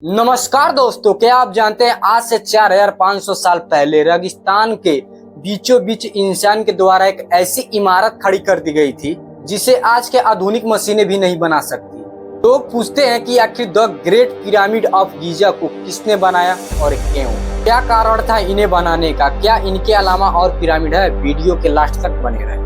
नमस्कार दोस्तों, क्या आप जानते हैं आज से 4500 साल पहले रेगिस्तान के बीचों बीच इंसान के द्वारा एक ऐसी इमारत खड़ी कर दी गई थी जिसे आज के आधुनिक मशीनें भी नहीं बना सकती। लोग पूछते हैं कि आखिर the great pyramid of Giza को किसने बनाया और क्यों, क्या कारण था इन्हें बनाने का, क्या इनके अलावा और पिरामिड है। वीडियो के लास्ट तक बने रहे।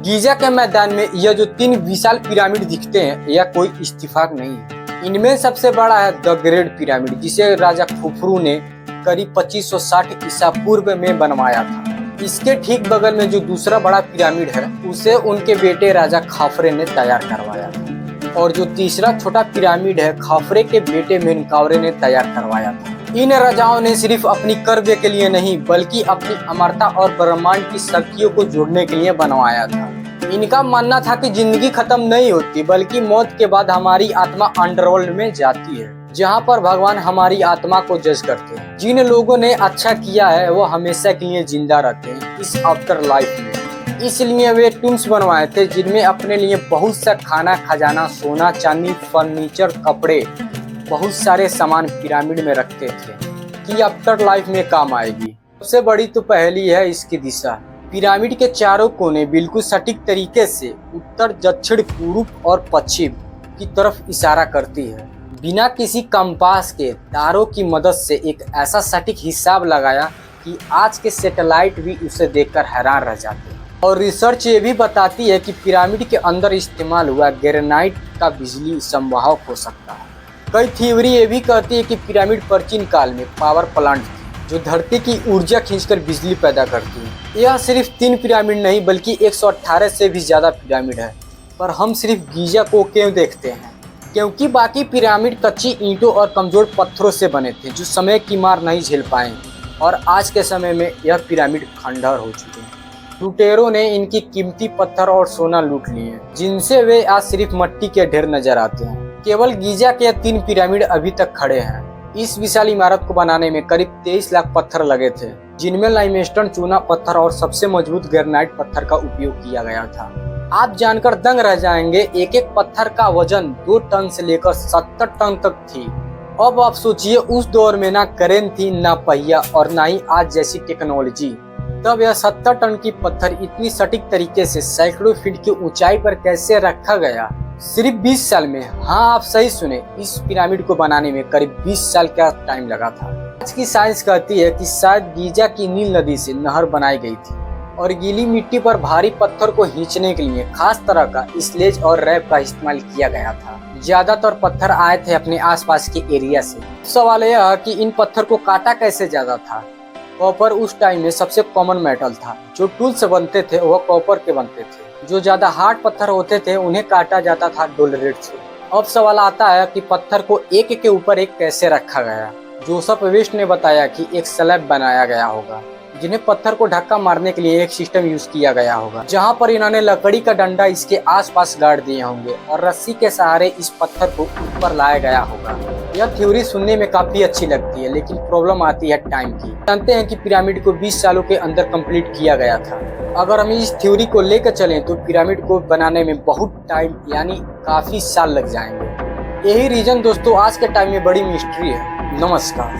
गीजा के मैदान में यह जो 3 विशाल पिरामिड दिखते हैं यह कोई इत्तेफाक नहीं है। इनमें सबसे बड़ा है द ग्रेट पिरामिड, जिसे राजा खुफरू ने करीब 2560 ईसा पूर्व में बनवाया था। इसके ठीक बगल में जो दूसरा बड़ा पिरामिड है उसे उनके बेटे राजा खाफरे ने तैयार करवाया था, और जो तीसरा छोटा पिरामिड है खाफरे के बेटे मेनकावरे ने तैयार करवाया था। इन राजाओं ने सिर्फ अपनी कर्म के लिए नहीं बल्कि अपनी अमरता और ब्रह्मांड की शक्तियों को जोड़ने के लिए बनवाया था। इनका मानना था कि जिंदगी खत्म नहीं होती बल्कि मौत के बाद हमारी आत्मा अंडरवर्ल्ड में जाती है, जहाँ पर भगवान हमारी आत्मा को जज करते हैं। जिन लोगों ने अच्छा किया है वो हमेशा के लिए जिंदा रहते हैं इस आफ्टर लाइफ में। इसलिए वे टूम्स बनवाए थे जिनमें अपने लिए बहुत सा खाना, खजाना, सोना, चांदी, फर्नीचर, कपड़े, बहुत सारे सामान पिरामिड में रखते थे कि आफ्टर लाइफ में काम आएगी। सबसे बड़ी तो पहली है इसकी दिशा। पिरामिड के चारों कोने बिल्कुल सटीक तरीके से उत्तर, दक्षिण, पूर्व और पश्चिम की तरफ इशारा करती है। बिना किसी कंपास के तारों की मदद से एक ऐसा सटीक हिसाब लगाया कि आज के सैटेलाइट भी उसे देखकर हैरान रह जाते हैं। और रिसर्च ये भी बताती है कि पिरामिड के अंदर इस्तेमाल हुआ ग्रेनाइट का बिजली संवाहक हो सकता है। कई थ्योरी ये भी कहती है कि पिरामिड प्राचीन काल में पावर प्लांट थी जो धरती की ऊर्जा खींचकर बिजली पैदा करती है। यह सिर्फ 3 पिरामिड नहीं बल्कि 118 से भी ज्यादा पिरामिड है। पर हम सिर्फ गीजा को क्यों देखते हैं? क्योंकि बाकी पिरामिड कच्ची ईंटों और कमजोर पत्थरों से बने थे जो समय की मार नहीं झेल पाए, और आज के समय में यह पिरामिड खंडहर हो चुके हैं। लुटेरों ने इनकी कीमती पत्थर और सोना लूट लिए, जिनसे वे आज सिर्फ मिट्टी के ढेर नजर आते हैं। केवल गीजा के 3 पिरामिड अभी तक खड़े हैं। इस विशाल इमारत को बनाने में करीब 23 लाख पत्थर लगे थे, जिनमें लाइमस्टोन, चूना पत्थर और सबसे मजबूत ग्रेनाइट पत्थर का उपयोग किया गया था। आप जानकर दंग रह जाएंगे, एक एक पत्थर का वजन 2 टन से लेकर 70 टन तक थी। अब आप सोचिए, उस दौर में ना क्रेन थी, ना पहिया और ना ही आज जैसी टेक्नोलॉजी। तब यह 70 टन की पत्थर इतनी सटीक तरीके से सैकड़ों फीट की ऊंचाई पर कैसे रखा गया? सिर्फ 20 साल में। हाँ, आप सही सुने, इस पिरामिड को बनाने में करीब 20 साल का टाइम लगा था। आज की साइंस कहती है कि शायद गीजा की नील नदी से नहर बनाई गई थी और गीली मिट्टी पर भारी पत्थर को खींचने के लिए खास तरह का स्लेज और रैप का इस्तेमाल किया गया था। ज्यादातर पत्थर आए थे अपने आसपास के एरिया से। सवाल यह है कि इन पत्थर को काटा कैसे ज्यादा था? कॉपर उस टाइम में सबसे कॉमन मेटल था। जो टूल्स बनते थे वह कॉपर के बनते थे। जो ज्यादा हार्ड पत्थर होते थे उन्हें काटा जाता था डोलरेट से। अब सवाल आता है कि पत्थर को एक के ऊपर एक कैसे रखा गया? जोसेफ वेस्ट ने बताया कि एक स्लैब बनाया गया होगा, जिन्हें पत्थर को धक्का मारने के लिए एक सिस्टम यूज किया गया होगा, जहां पर इन्होंने लकड़ी का डंडा इसके आसपास गाड़ दिए होंगे और रस्सी के सहारे इस पत्थर को ऊपर लाया गया होगा। यह थ्योरी सुनने में काफी अच्छी लगती है, लेकिन प्रॉब्लम आती है टाइम की। जानते हैं कि पिरामिड को 20 सालों के अंदर कंप्लीट किया गया था। अगर हम इस थ्योरी को लेकर चलें तो पिरामिड को बनाने में बहुत टाइम यानी काफी साल लग जाएंगे। यही रीजन दोस्तों आज के टाइम में बड़ी मिस्ट्री है। नमस्कार।